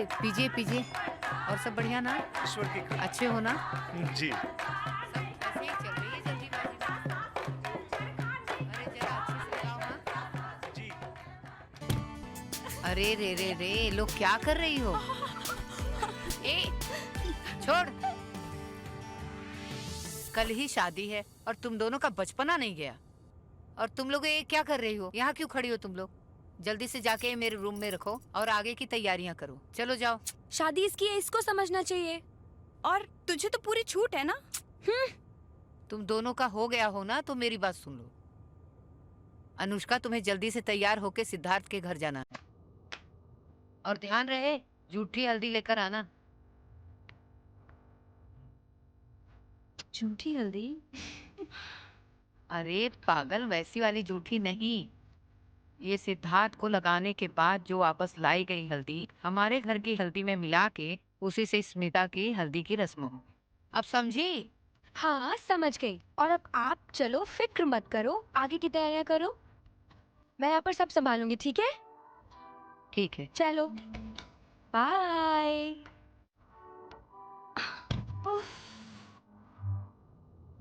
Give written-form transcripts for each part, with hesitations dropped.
लीजिए, पीजिए पीजिए। और सब बढ़िया ना? ईश्वर की कृपा। अच्छे हो ना? जी। सब ऐसे ही चल रही है जल्दीबाजी में। अरे जरा अच्छे से जाओ हाँ। जी। अरे रे रे रे, लोग क्या कर रही हो? ए, छोड़। कल ही शादी है और तुम दोनों का बचपना नहीं गया। और तुम लोग ये क्या कर रही हो? यहाँ क्यों खड़ी हो तुम लोग? जल्दी से जाके मेरे रूम में रखो और आगे की तैयारियां करो। चलो जाओ। शादी इसकी है, इसको समझना चाहिए। और तुझे तो पूरी छूट है ना। तुम दोनों का हो गया हो ना तो मेरी बात सुन लो। अनुष्का, तुम्हें जल्दी से तैयार होके सिद्धार्थ के घर जाना है। और ध्यान रहे, झूठी हल्दी लेकर आना। झूठी हल्दी? अरे पागल, वैसी वाली झूठी नहीं। ये सिद्धार्थ को लगाने के बाद जो वापस लाई गई हल्दी हमारे घर की हल्दी में मिला के उसी से स्मिता की हल्दी की रस्म हो। अब समझी? हाँ समझ गई। और अब आप चलो, फिक्र मत करो, आगे की तैयारियां करो। मैं यहाँ पर सब संभालूंगी, ठीक है? ठीक है। चलो बाय।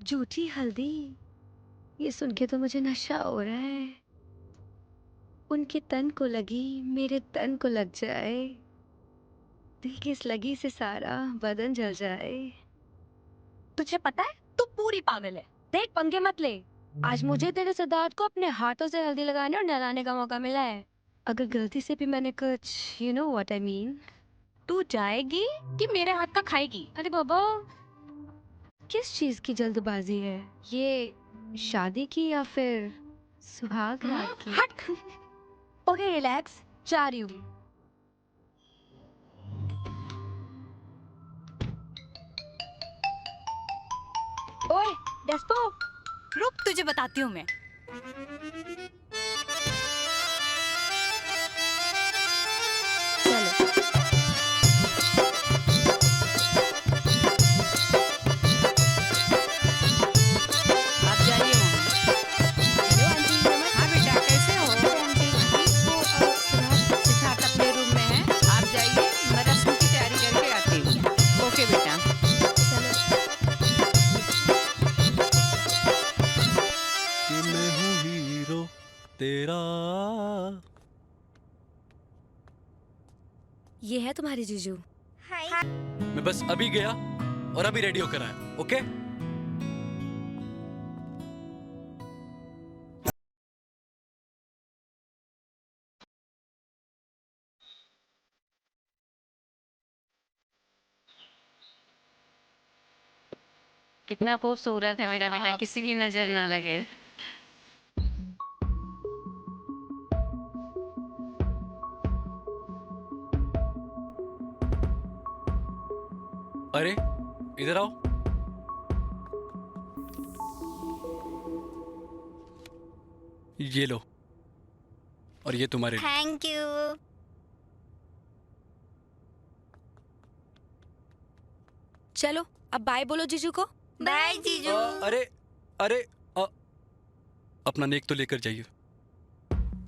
झूठी हल्दी, ये सुन के तो मुझे नशा हो रहा है। उनके तन को लगी, मेरे तन को लग जाए, दिल की इस लगी से सारा बदन जल जाए। तुझे पता है तू पूरी पागल है। देख, पंगे मत ले। आज मुझे तेरे सिद्धार्थ को अपने हाथों से हल्दी लगाने और नहलाने का मौका मिला है। अगर गलती से भी मैंने कुछ, you know what I mean, तू जाएगी कि मेरे हाथ का खाएगी? अरे बाबा, किस चीज की जल्दबाजी है? ये शादी की या फिर सुहाग रात की? हट। ओके रिलैक्स, जा रही हूँ। ओए डेस्पो, रुक, तुझे बताती हूँ मैं। चलो। आप जाइए वहाँ। हेलो आंटी, नमस्ते। हाँ बेटा, कैसे हो? सिद्धार्थ अपने रूम में है, आप जाइए, मैं रस्म की तैयारी करके आती हूँ। ओके बेटा। कि मैं हूँ हीरो तेरा। ये है तुम्हारी जीजू। मैं बस अभी गया और अभी रेडी होकर आया। ओके। कितना खूबसूरत है मेरा बेटा, किसी की नजर ना लगे। अरे इधर आओ। ये लो, और ये तुम्हारे लिए। Thank you. चलो अब बाय बोलो जीजू को। बाय जीजू। अरे अरे अपना नेक तो लेकर जाइए।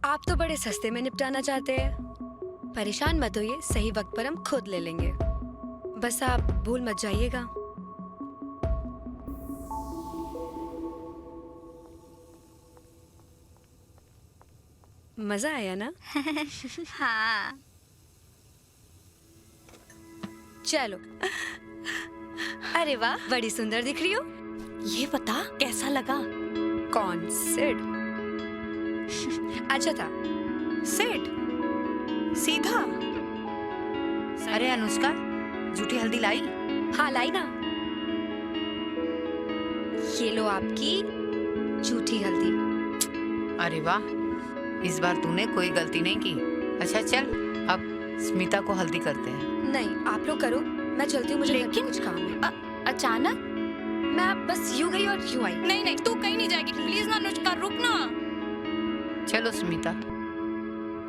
आप तो बड़े सस्ते में निपटाना चाहते हैं। परेशान मत होइए, सही वक्त पर हम खुद ले लेंगे। बस आप भूल मत जाइएगा। मजा आया ना? हाँ। चलो। अरे वाह, बड़ी सुंदर दिख रही हो। ये बता कैसा लगा? कौन? सिड? अच्छा था। सिड सीधा। अरे अनुष्का, झूठी हल्दी लाई? हाँ लाई ना। ये लो आपकी झूठी हल्दी। अरे वाह, इस बार तूने कोई गलती नहीं की। अच्छा चल, अब स्मिता को हल्दी करते हैं। नहीं, आप लोग करो, मैं चलती हूँ, मुझे घर पे कुछ काम है। अचानक? मैं बस यूं गई और यूं आई। नहीं नहीं, तू कहीं नहीं जाएगी, प्लीज ना अनुष्का, रुक ना। चलो स्मिता,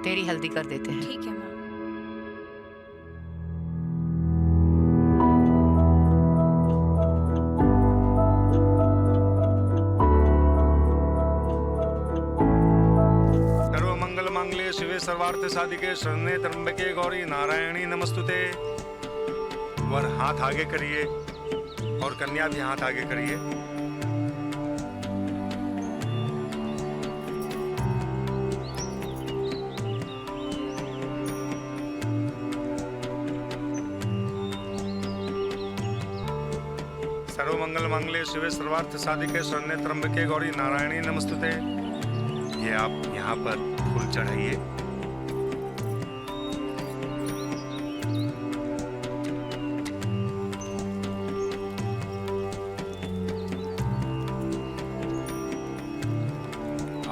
तेरी हल्दी कर देते हैं। ठीक है माँ। सर्वमंगल मांगल्ये शिवे सर्वार्थ साधिके शरण्ये त्र्यंबके गौरी नारायणी नमस्तुते। वर हाथ आगे करिए और कन्या भी हाथ आगे करिए। सर्वमंगल मंगले शिवे सर्वार्थ साधिके शरण्ये त्र्यंबके गौरी नारायणी नमस्तुते। ये आप यहाँ पर फूल चढ़ाइए।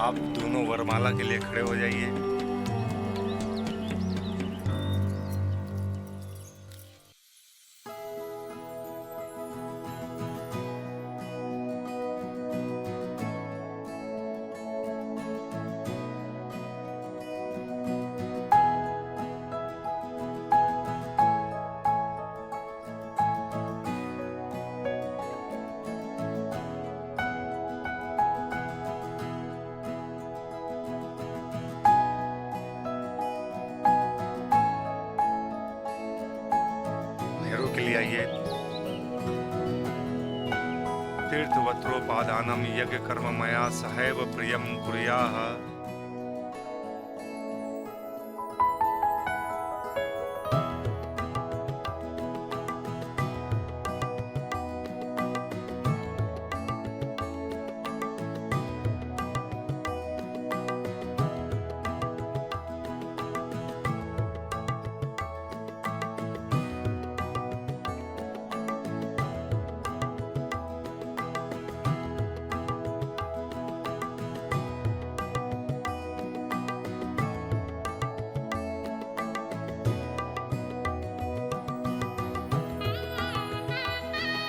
आप दोनों वरमाला के लिए खड़े हो जाइए। के लिए आइए। तीर्थवत्रोपादानम यज्ञ कर्म मया सहैव प्रियम कुर्याः।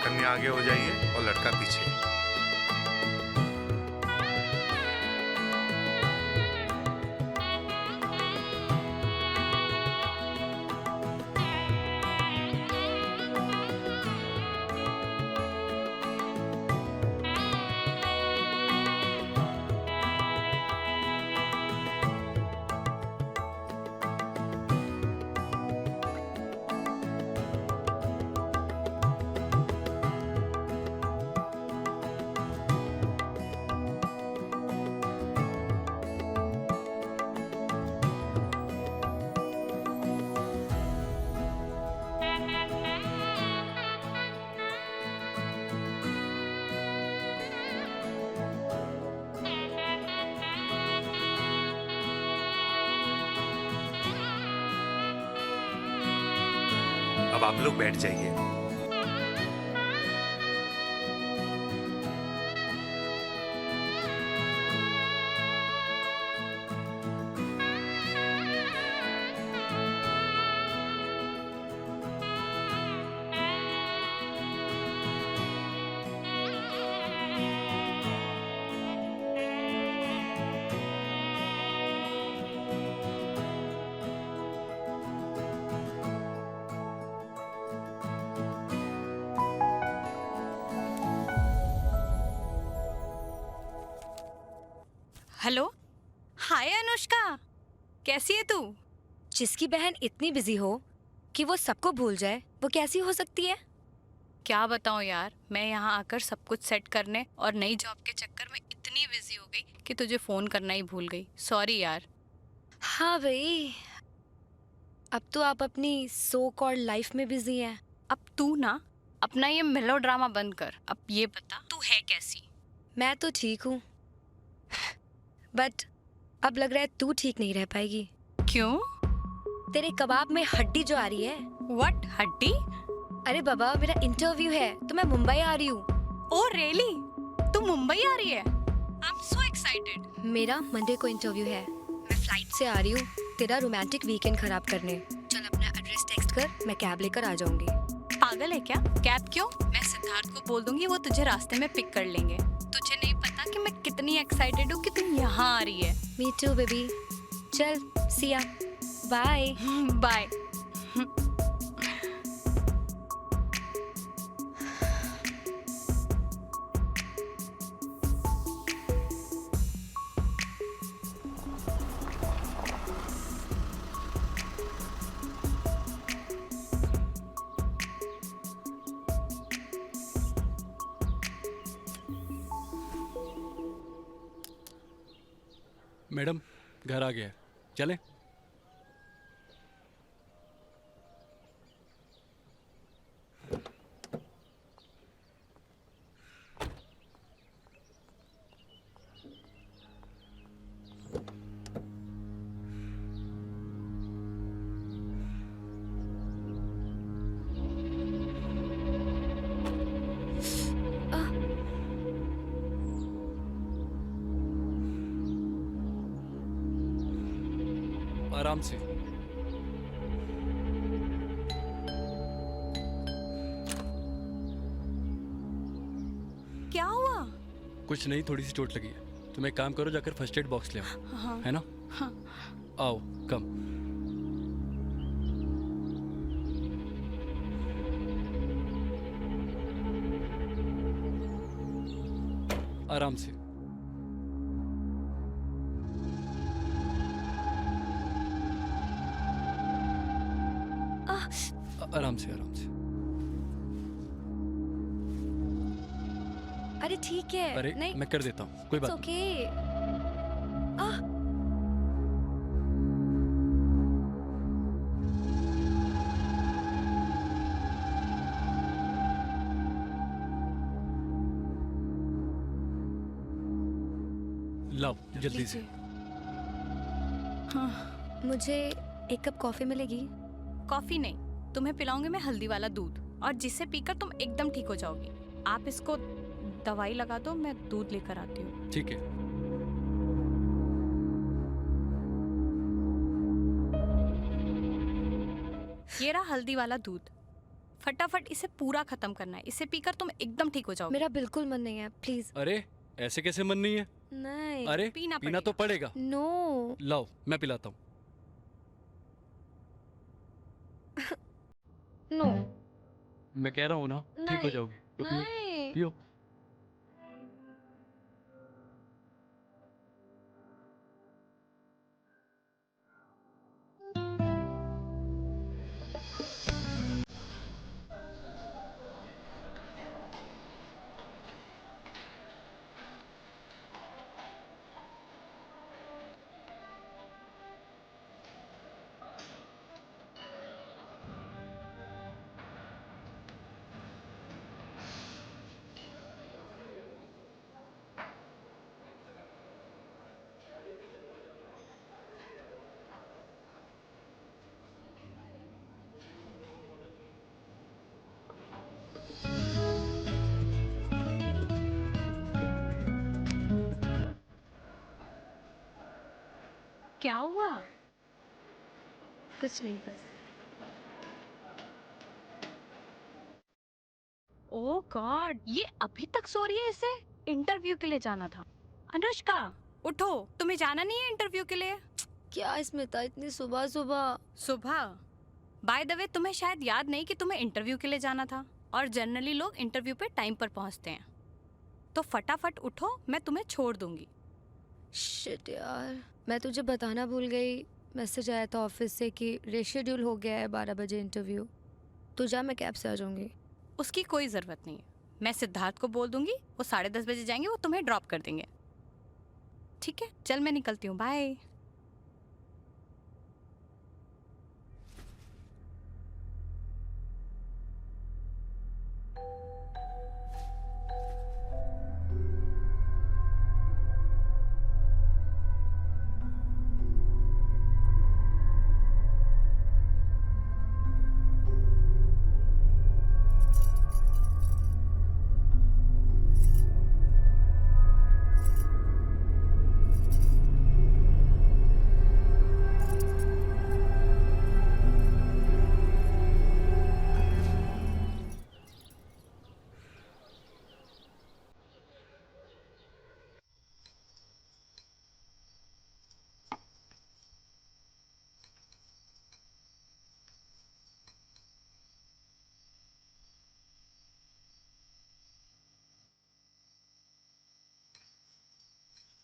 कन्या आगे हो जाइए और लड़का पीछे। अब आप लोग बैठ जाइए। हेलो, हाय अनुष्का, कैसी है तू? जिसकी बहन इतनी बिजी हो कि वो सबको भूल जाए, वो कैसी हो सकती है? क्या बताऊं यार, मैं यहाँ आकर सब कुछ सेट करने और नई जॉब के चक्कर में इतनी बिजी हो गई कि तुझे फोन करना ही भूल गई। सॉरी यार। हाँ भाई, अब तो आप अपनी सो कॉल्ड लाइफ में बिजी हैं। अब तू ना अपना ये मेलोड्रामा बंद कर। अब ये बता तू है कैसी? मैं तो ठीक हूँ, बट अब लग रहा है तू ठीक नहीं रह पाएगी। क्यों? तेरे कबाब में हड्डी जो आ रही है। व्हाट हड्डी? अरे बाबा, मेरा इंटरव्यू है तो मैं मुंबई आ रही हूँ। Oh really? तू मुंबई आ रही है? I am so excited. मेरा मंडे को इंटरव्यू है। मैं फ्लाइट से आ रही हूँ तेरा रोमांटिक वीकेंड खराब करने। चल अपना एड्रेस टेक्स्ट कर, मैं कैब लेकर आ जाऊंगी। पागल है क्या? कैब क्यों? मैं सिद्धार्थ को बोल दूंगी, वो तुझे रास्ते में पिक कर लेंगे। तुझे नहीं पता कि मैं कितनी एक्साइटेड हूँ कि तुम यहाँ आ रही है। Me too baby. चल सी या, बाय बाय। मैडम घर आ गया है, चलें? आराम से। क्या हुआ? कुछ नहीं, थोड़ी सी चोट लगी है। तुम एक काम करो, जाकर फर्स्ट एड बॉक्स ले आओ, हाँ है ना? हाँ। आओ, कम। आराम से। आराम से, आराम से। अरे ठीक है। अरे नहीं, मैं कर देता हूँ, कोई बात नहीं। ओके। लाओ जल्दी से। हाँ। मुझे एक कप कॉफी मिलेगी? कॉफी नहीं, तुम्हें पिलाऊंगी मैं हल्दी वाला दूध, और जिससे पीकर तुम एकदम ठीक हो जाओगी। आप इसको दवाई लगा दो, मैं दूध लेकर आती हूँ। ठीक है। ये रहा हल्दी वाला दूध, फटाफट इसे पूरा खत्म करना है। इसे पीकर तुम एकदम ठीक हो जाओगे। मेरा बिल्कुल मन नहीं है, प्लीज। अरे ऐसे कैसे मन नहीं है? नहीं। अरे पीना तो पड़ेगा। नो। लाओ मैं पिलाता हूँ। नो। मैं कह रहा हूँ ना, ठीक हो नहीं, जाओगी। तो पियो, नहीं। पियो। क्या हुआ? कुछ नहीं, बस। ओह गॉड, ये अभी तक सो रही है। इसे इंटरव्यू के लिए जाना था। अनुष्का उठो, तुम्हें जाना नहीं है इंटरव्यू के लिए? क्या स्मिता, इतनी सुबह सुबह? सुबह? बाय द वे, तुम्हें शायद याद नहीं कि तुम्हें इंटरव्यू के लिए जाना था, और जनरली लोग इंटरव्यू पे टाइम पर पहुंचते हैं। तो फटाफट उठो, मैं तुम्हें छोड़ दूंगी। शिट यार, मैं तुझे बताना भूल गई। मैसेज आया था ऑफिस से कि रेशेड्यूल हो गया है 12 बजे इंटरव्यू। तो जा, मैं कैब से आ जाऊंगी। उसकी कोई ज़रूरत नहीं है। मैं सिद्धार्थ को बोल दूंगी, वो 10:30 बजे जाएंगे, वो तुम्हें ड्रॉप कर देंगे। ठीक है, चल मैं निकलती हूँ, bye.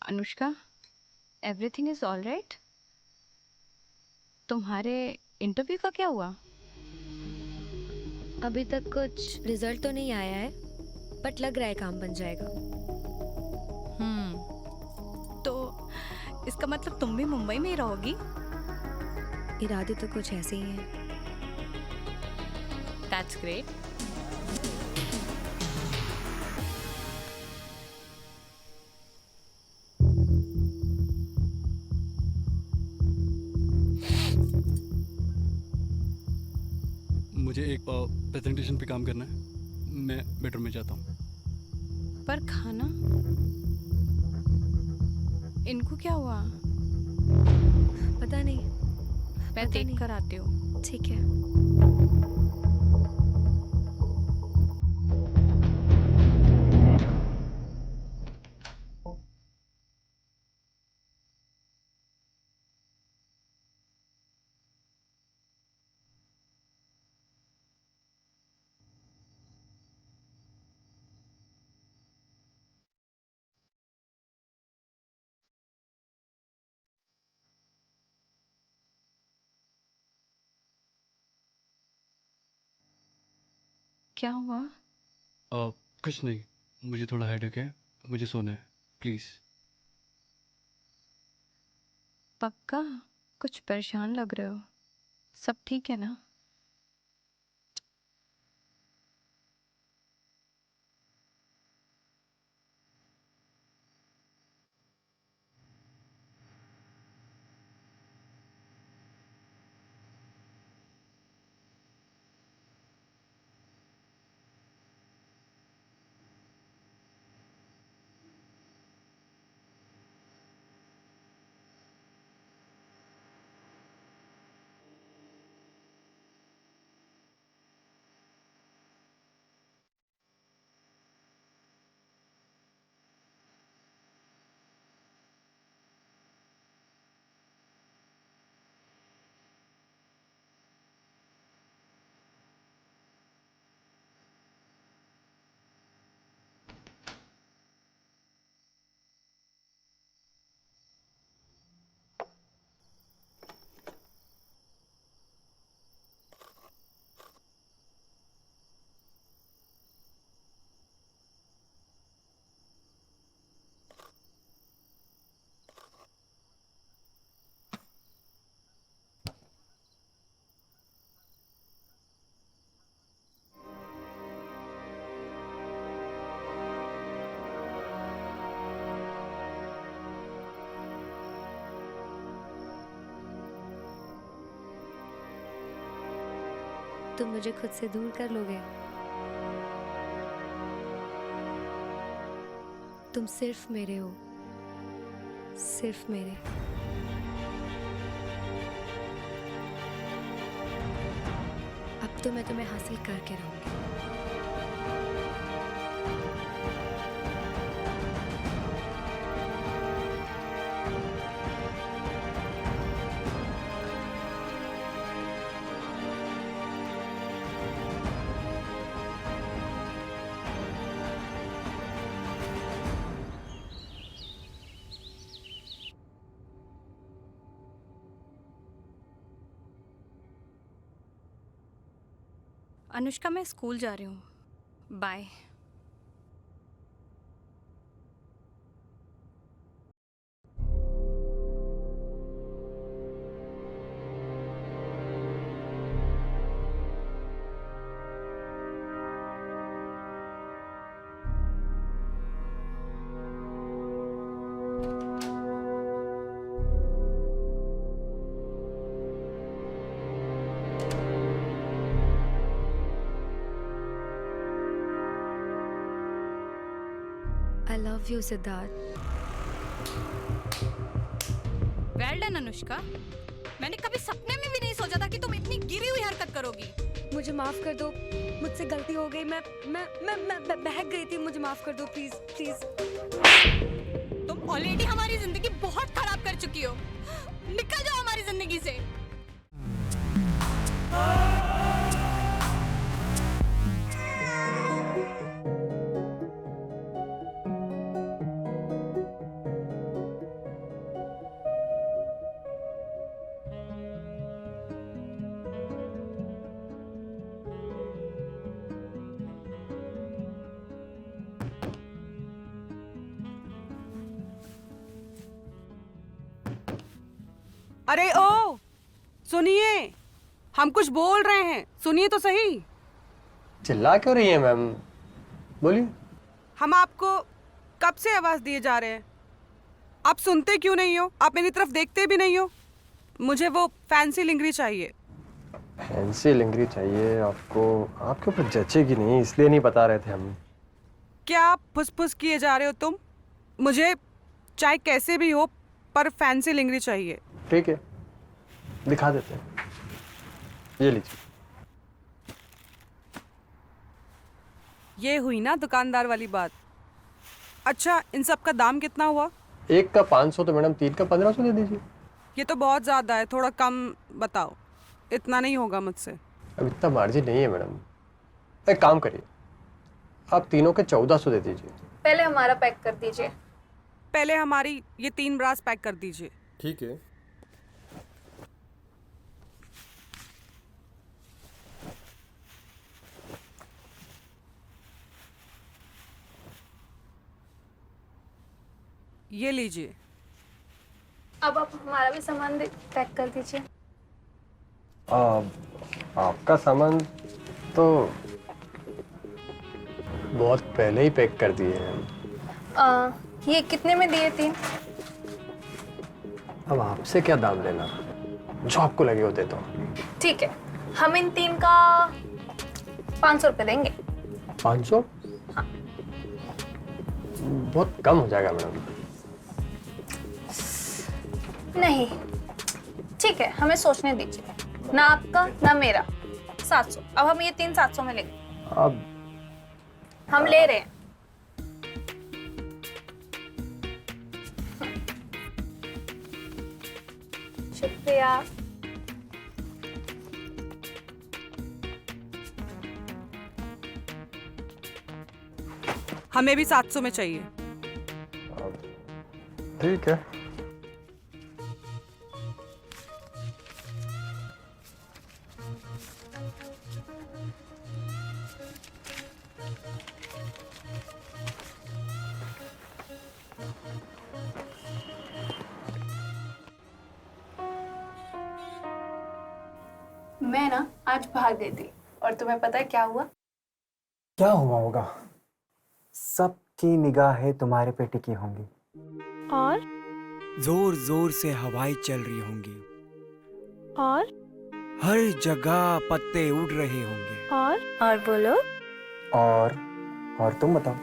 Anushka, everything is all right? तुम्हारे इंटरव्यू का क्या हुआ? अभी तक कुछ रिजल्ट तो नहीं आया है, बट लग रहा है काम बन जाएगा। तो इसका मतलब तुम भी मुंबई में ही रहोगी? इरादे तो कुछ ऐसे ही हैं। That's great. मुझे एक प्रेजेंटेशन पे काम करना है, मैं बेडरूम में जाता हूँ। पर खाना, इनको क्या हुआ? पता नहीं, मैं पता देख नहीं। कर आती हूँ। ठीक है। क्या हुआ? कुछ नहीं, मुझे थोड़ा हेडेक है, मुझे सोना है, प्लीज़। पक्का? कुछ परेशान लग रहे हो। सब ठीक है ना? तुम मुझे खुद से दूर कर लोगे। तुम सिर्फ मेरे हो, सिर्फ मेरे। अब तो मैं तुम्हें हासिल करके रहूंगी। अनुष्का, मैं स्कूल जा रही हूँ। Bye. I love you, Siddharth. Well done Anushka. मैंने कभी सपने में भी नहीं सोचा था कि तुम इतनी गिरी हुई हरकत करोगी। मुझे माफ कर दो, मुझसे गलती हो गई। मैं बहक गई थी। मुझे माफ कर दो, प्लीज प्लीज। तुम ऑलरेडी हमारी जिंदगी बहुत खराब कर चुकी हो। निकल जाओ हमारी जिंदगी से। अरे ओ, सुनिए, हम कुछ बोल रहे हैं, सुनिए तो सही। चिल्ला क्यों रही है मैम? बोलिए। हम आपको कब से आवाज दिए जा रहे हैं, आप सुनते क्यों नहीं हो? आप मेरी तरफ देखते भी नहीं हो। मुझे वो फैंसी लिंगरी चाहिए। फैंसी लिंगरी चाहिए आपको? आपके ऊपर जचेगी नहीं, इसलिए नहीं बता रहे थे हम। क्या फुसफुस किए जा रहे हो तुम? मुझे चाहे कैसे भी हो पर फैंसी लिंगरी चाहिए। ठीक है, दिखा देते हैं। ये लीजिए। ये हुई ना दुकानदार वाली बात। अच्छा, इन सब का दाम कितना हुआ? एक का 500 तो मैडम 3 का 1500 दे दीजिए। ये तो बहुत ज़्यादा है, थोड़ा कम बताओ। इतना नहीं होगा मुझसे। अब इतना मार्जिन नहीं है मैडम। एक काम करिए, आप तीनों के 1400 दे दीजिए। पहले हमारा पैक कर दीजिए। पहले हमारी ये 3 ब्रास पैक कर दीजिए। ठीक है। ये लीजिए। अब आप हमारा भी सामान पैक कर दीजिए। आपका सामान तो बहुत पहले ही पैक कर दिए हैं। ये कितने में दिए 3? अब आपसे क्या दाम लेना, जो आपको लगे वो दे दो। ठीक है, हम इन 3 का 500 रुपये देंगे। 500? हाँ। बहुत कम हो जाएगा मैडम। नहीं, ठीक है, हमें सोचने दीजिए। ना आपका ना मेरा, 700। अब हम ये 3 700 में लेंगे। अब हम ले रहे हैं। शुक्रिया। हमें भी 700 में चाहिए। ठीक है। मैं ना आज बाहर गई थी और तुम्हें पता है क्या हुआ? क्या हुआ होगा? सबकी निगाहें तुम्हारे पे टिकी होंगी और जोर जोर से हवाएं चल रही होंगी और हर जगह पत्ते उड़ रहे होंगे और बोलो। और तुम बताओ।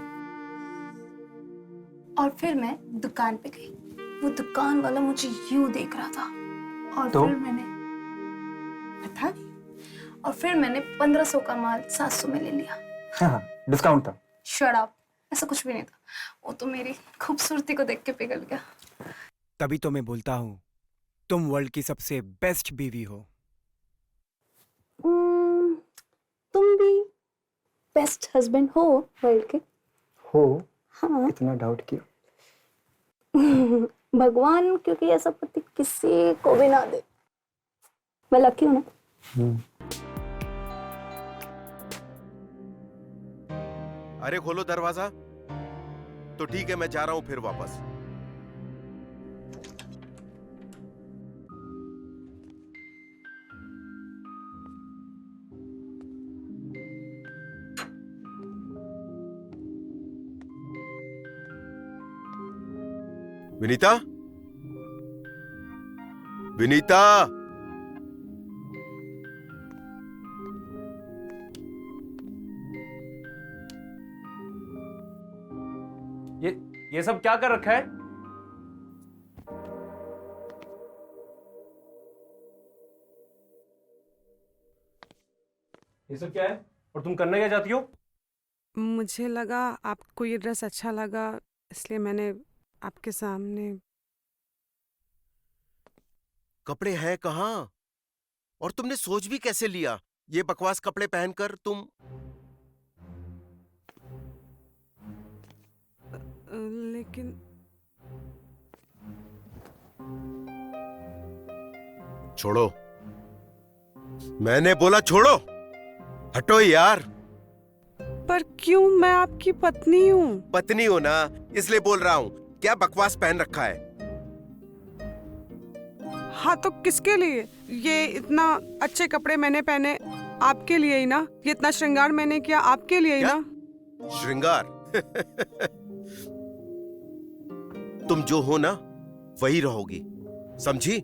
और फिर मैं दुकान पे गई, वो दुकान वाला मुझे यूं देख रहा था और तो? फिर मैंने बता दी। और फिर मैंने 1500 का माल 700 में ले लिया। हाँ, डिस्काउंट था। शट अप, ऐसा कुछ भी नहीं था। वो तो मेरी खूबसूरती को देख के पिघल गया। तभी तो मैं बोलता हूँ तुम वर्ल्ड की सबसे बेस्ट बीवी हो। तुम भी बेस्ट हस्बैंड हो वर्ल्ड के। हो? हाँ। इतना डाउट क्यों? भगवान क्योंकि ऐसा पति किसी को भी ना दे। मैं लकी हूँ ना। अरे खोलो दरवाजा। तो ठीक है, मैं जा रहा हूं फिर वापस। विनीता, विनीता, ये सब क्या कर रखा है? ये सब क्या है और तुम करने क्या चाहती हो? मुझे लगा आपको ये ड्रेस अच्छा लगा, इसलिए मैंने आपके सामने। कपड़े हैं कहाँ? और तुमने सोच भी कैसे लिया ये बकवास कपड़े पहनकर तुम? लेकिन छोड़ो, मैंने बोला छोड़ो, हटो यार। पर क्यों? मैं आपकी पत्नी हूँ। पत्नी हो ना, इसलिए बोल रहा हूँ। क्या बकवास पहन रखा है? हाँ तो किसके लिए? ये इतना अच्छे कपड़े मैंने पहने आपके लिए ही ना, ये इतना श्रृंगार मैंने किया आपके लिए ही क्या? ना। श्रृंगार? तुम जो हो ना वही रहोगी, समझी?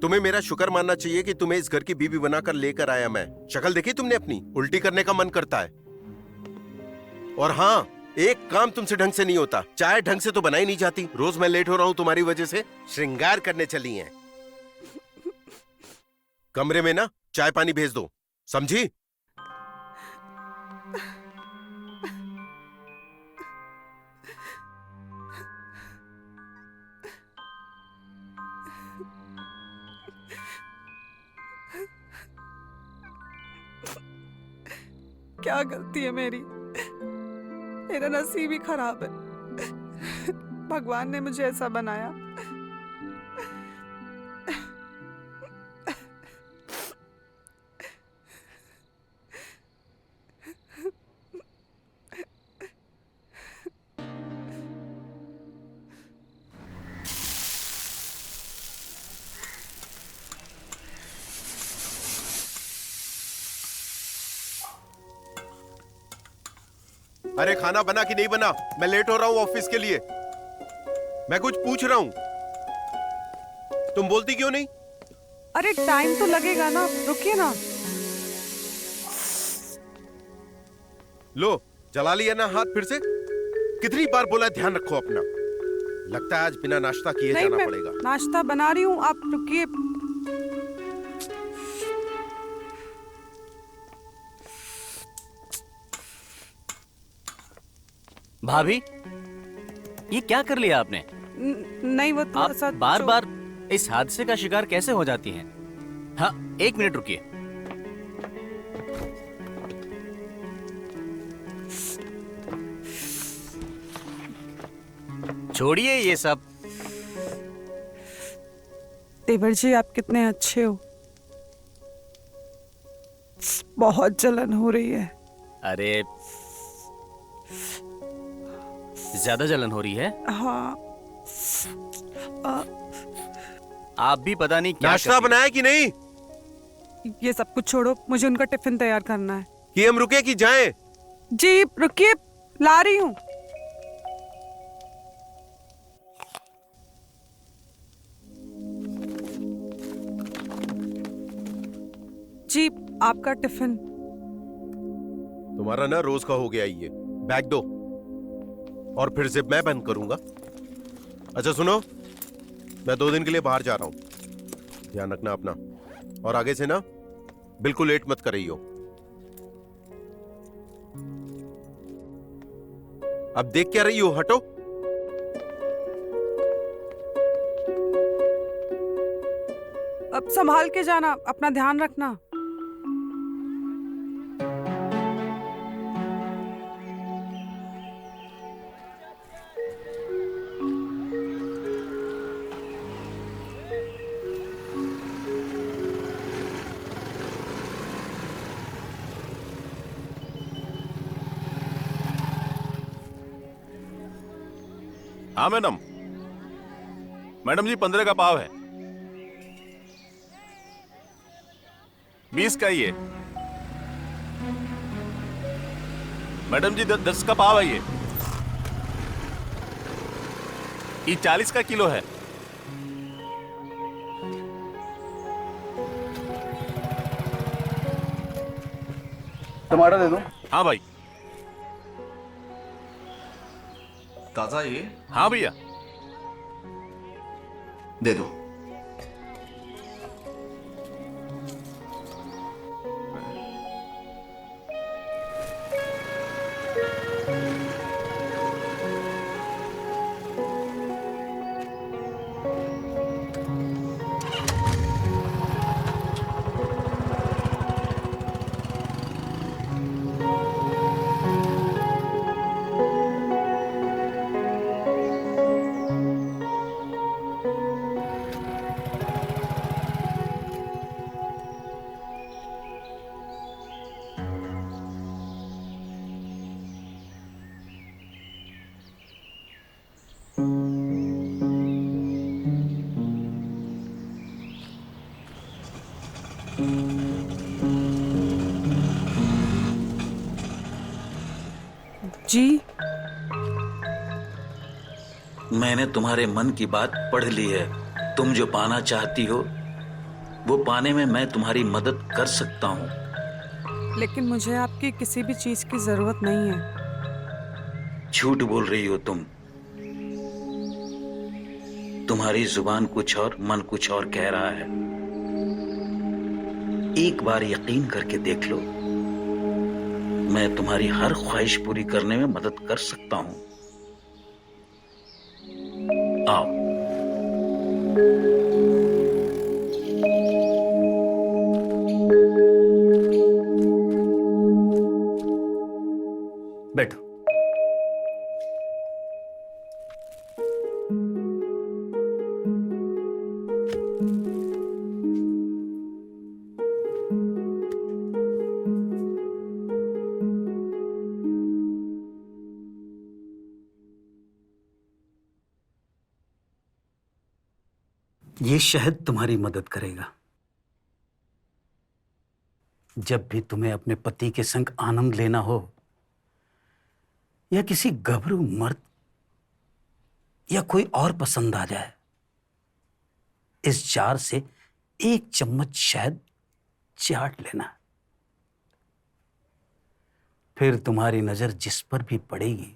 तुम्हें मेरा शुक्र मानना चाहिए कि तुम्हें इस घर की बीवी बनाकर लेकर आया मैं। शक्ल देखी तुमने अपनी? उल्टी करने का मन करता है। और हाँ, एक काम तुमसे ढंग से नहीं होता, चाय ढंग से तो बनाई नहीं जाती। रोज मैं लेट हो रहा हूं तुम्हारी वजह से। श्रृंगार करने चली हैं। कमरे में ना चाय पानी भेज दो, समझी? क्या गलती है मेरी? मेरा नसीब ही खराब है। भगवान ने मुझे ऐसा बनाया। अरे खाना बना कि नहीं बना? मैं लेट हो रहा हूं ऑफिस के लिए। मैं कुछ पूछ रहा हूं, तुम बोलती क्यों नहीं? अरे टाइम तो लगेगा ना, रुकिए ना। लो, जला लिया ना हाथ फिर से? कितनी बार बोला ध्यान रखो अपना। लगता है आज बिना नाश्ता किए नहीं, जाना मैं पड़ेगा। नाश्ता बना रही हूँ, आप रुकिए। भाभी, ये क्या कर लिया आपने? नहीं, वो थोड़ा आप सा बार बार इस हादसे का शिकार कैसे हो जाती हैं? हाँ, 1 मिनट रुकिए। छोड़िए ये सब। देवर जी, आप कितने अच्छे हो। बहुत जलन हो रही है। अरे, ज्यादा जलन हो रही है? हाँ। आप भी पता नहीं क्या नाश्ता बनाया कि नहीं? ये सब कुछ छोड़ो, मुझे उनका टिफिन तैयार करना है। कि हम रुके कि जाएं? जी रुकिए, ला रही हूँ। जी आपका टिफिन। तुम्हारा ना रोज का हो गया ये। बैग दो और फिर जिप मैं बंद करूंगा। अच्छा सुनो, मैं 2 दिन के लिए बाहर जा रहा हूं, ध्यान रखना अपना। और आगे से ना बिल्कुल लेट मत कर रही हो। अब देख क्या रही हो, हटो। अब संभाल के जाना, अपना ध्यान रखना। हाँ मैडम। मैडम जी 15 का पाव है। 20 का ही है। मैडम जी 10 का पाव है ये। 40 का किलो है। टमाटर दे दो। हाँ भाई। ताजा ये? हाँ भैया। दे दो। जी। मैंने तुम्हारे मन की बात पढ़ ली है। तुम जो पाना चाहती हो वो पाने में मैं तुम्हारी मदद कर सकता हूँ। लेकिन मुझे आपकी किसी भी चीज की जरूरत नहीं है। झूठ बोल रही हो तुम। तुम्हारी जुबान कुछ और मन कुछ और कह रहा है। एक बार यकीन करके देख लो, मैं तुम्हारी हर ख्वाहिश पूरी करने में मदद कर सकता हूं। आओ। बैठो। ये शहद तुम्हारी मदद करेगा। जब भी तुम्हें अपने पति के संग आनंद लेना हो या किसी गभरू मर्द या कोई और पसंद आ जाए, इस जार से 1 चम्मच शहद चाट लेना। फिर तुम्हारी नजर जिस पर भी पड़ेगी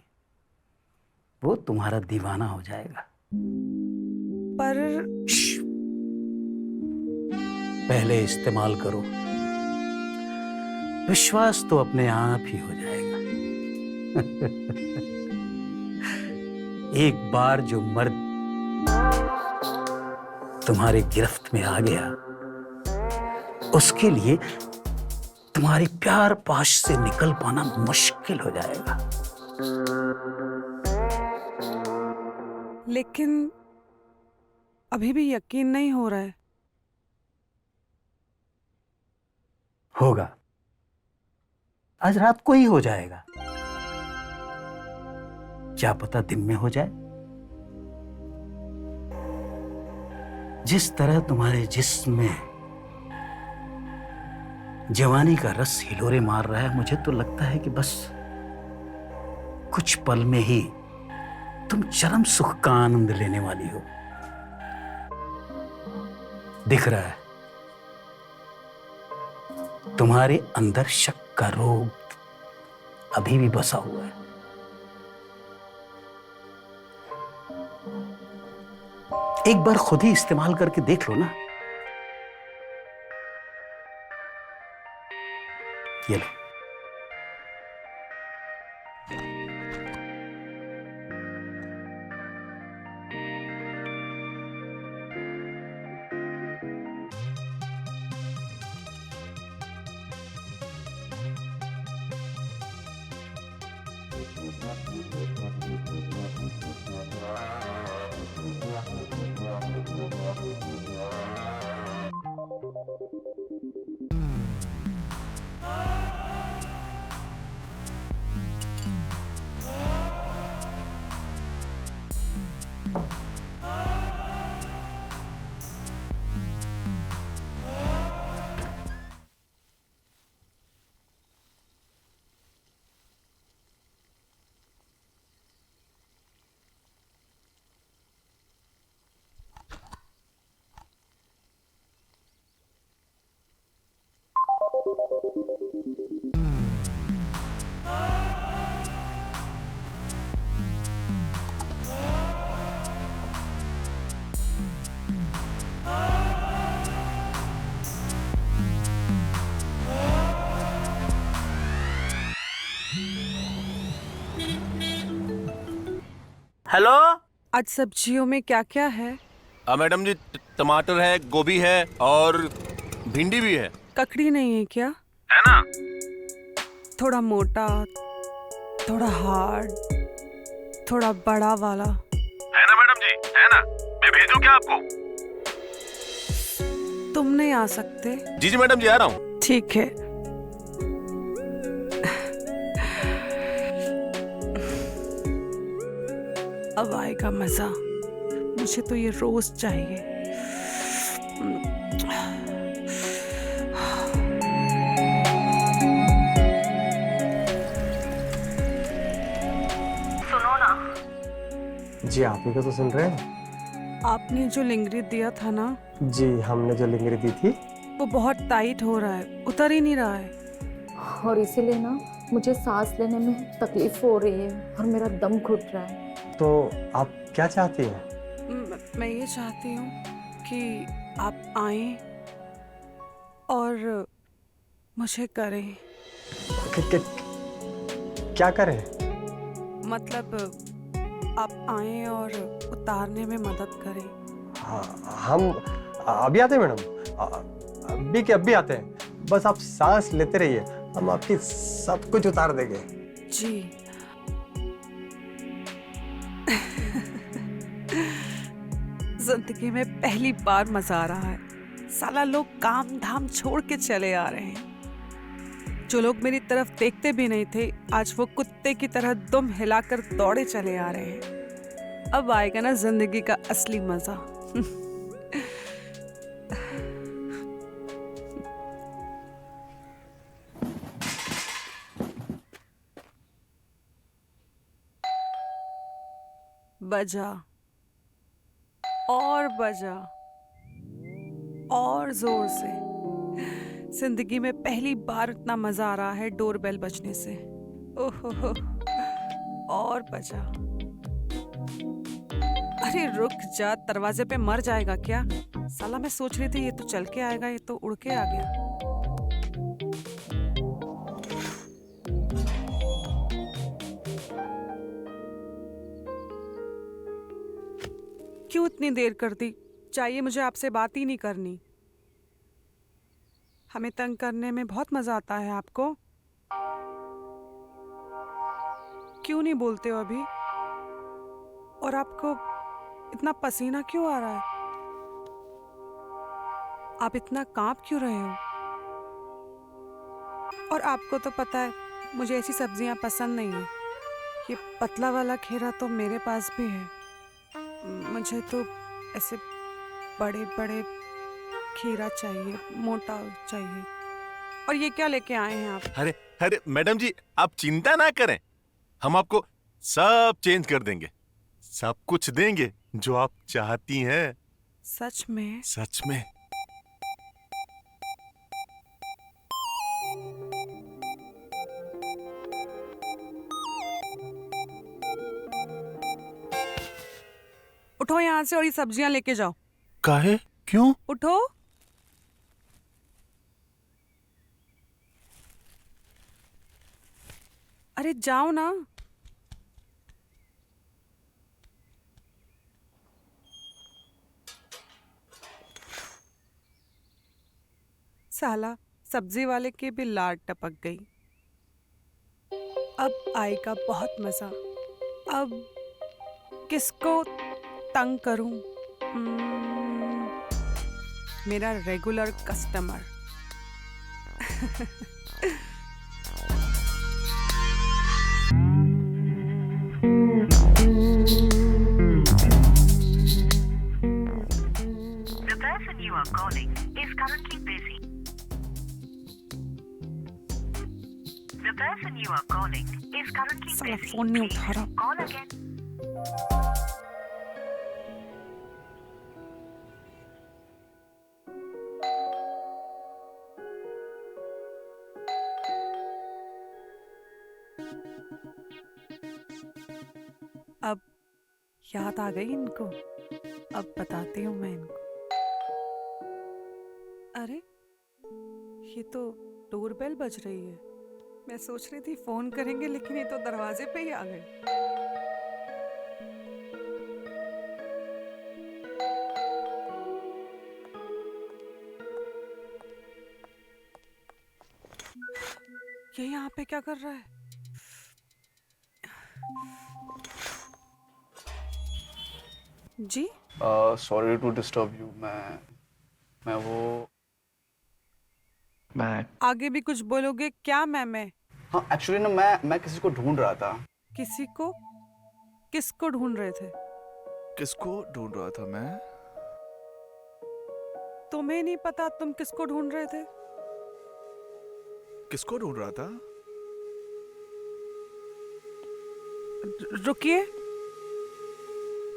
वो तुम्हारा दीवाना हो जाएगा। पर पहले इस्तेमाल करो, विश्वास तो अपने आप ही हो जाएगा। एक बार जो मर्द तुम्हारे गिरफ्त में आ गया, उसके लिए तुम्हारे प्यार पाश से निकल पाना मुश्किल हो जाएगा। लेकिन अभी भी यकीन नहीं हो रहा है। होगा, आज रात को ही हो जाएगा। क्या पता दिन में हो जाए। जिस तरह तुम्हारे जिस्म में जवानी का रस हिलोरे मार रहा है, मुझे तो लगता है कि बस कुछ पल में ही तुम चरम सुख का आनंद लेने वाली हो। दिख रहा है तुम्हारे अंदर शक का रोग अभी भी बसा हुआ है। एक बार खुद ही इस्तेमाल करके देख लो ना। ये लो। हेलो। आज सब्जियों में क्या क्या है? मैडम जी, टमाटर है, गोभी है और भिंडी भी है। ककड़ी नहीं है क्या? है ना। थोड़ा मोटा, थोड़ा हार्ड, थोड़ा बड़ा वाला है ना मैडम जी, है ना। मैं भेजूं क्या आपको? तुम नहीं आ सकते? जी जी मैडम जी, आ रहा हूँ। ठीक है। अब आएगा मजा। मुझे तो ये रोज चाहिए। जी आप ही को तो सुन रहे हैं। आपने जो लिंगरी दिया था ना, जी हमने जो लिंगरी दी थी वो बहुत टाइट हो रहा है, उतर ही नहीं रहा है। और इसीलिए ना मुझे सांस लेने में तकलीफ हो रही है और मेरा दम घुट रहा है। तो आप क्या चाहती हैं? मैं ये चाहती हूँ कि आप आएं और मुझे करें। क्या करें? मतलब आप आएं और उतारने में मदद करें। हाँ, हम अभी आते हैं मैडम, अभी के अभी आते हैं। बस आप सांस लेते रहिए, हम आपकी सब कुछ उतार देंगे। जी। जिंदगी में पहली बार मजा आ रहा है। साला लोग काम धाम छोड़ के चले आ रहे हैं। जो लोग मेरी तरफ देखते भी नहीं थे, आज वो कुत्ते की तरह दुम हिलाकर दौड़े चले आ रहे हैं। अब आएगा ना जिंदगी का असली मजा। बजा और बजा और जोर से। जिंदगी में पहली बार इतना मजा आ रहा है डोरबेल बजने से। ओहो, और बजा। अरे रुक जा, दरवाजे पे मर जाएगा क्या? साला मैं सोच रही थी ये तो चल के आएगा, ये तो उड़ के आ गया। क्यों इतनी देर कर दी? चाहिए मुझे आपसे बात ही नहीं करनी। हमें तंग करने में बहुत मजा आता है आपको। क्यों नहीं बोलते हो अभी? और आपको इतना पसीना क्यों आ रहा है? आप इतना कांप क्यों रहे हो? और आपको तो पता है मुझे ऐसी सब्जियां पसंद नहीं है। ये पतला वाला खीरा तो मेरे पास भी है। मुझे तो ऐसे बड़े बड़े खीरा चाहिए, मोटा चाहिए। और ये क्या लेके आए हैं आप? अरे अरे मैडम जी, आप चिंता ना करें, हम आपको सब चेंज कर देंगे, सब कुछ देंगे जो आप चाहती हैं। सच में? सच में। उठो यहाँ से और ये सब्जियां लेके जाओ। काहे? क्यों? उठो। अरे जाओ ना। साला सब्जी वाले की भी लार टपक गई। अब आएगा बहुत मजा। अब किसको तंग करूं? मेरा regular customer. The person you are calling is currently busy. The person you are calling is currently साला busy. फोन नहीं उठा रहा। Call again. अब याद आ गई इनको। अब बताती हूँ मैं इनको। अरे ये तो डोरबेल बज रही है। मैं सोच रही थी फोन करेंगे, लेकिन ये तो दरवाजे पे ही आ गए। ये यहाँ पे क्या कर रहा है? जी सॉरी टू डिस्टर्ब यू। मैं आगे भी कुछ बोलोगे क्या? मैं हाँ एक्चुअली ना मैं किसी को ढूंढ रहा था। किसी को? किसको ढूंढ रहे थे? किसको ढूंढ रहा था मैं? तुम्हें नहीं पता तुम किसको ढूंढ रहे थे? किसको ढूंढ रहा था? रुकिए।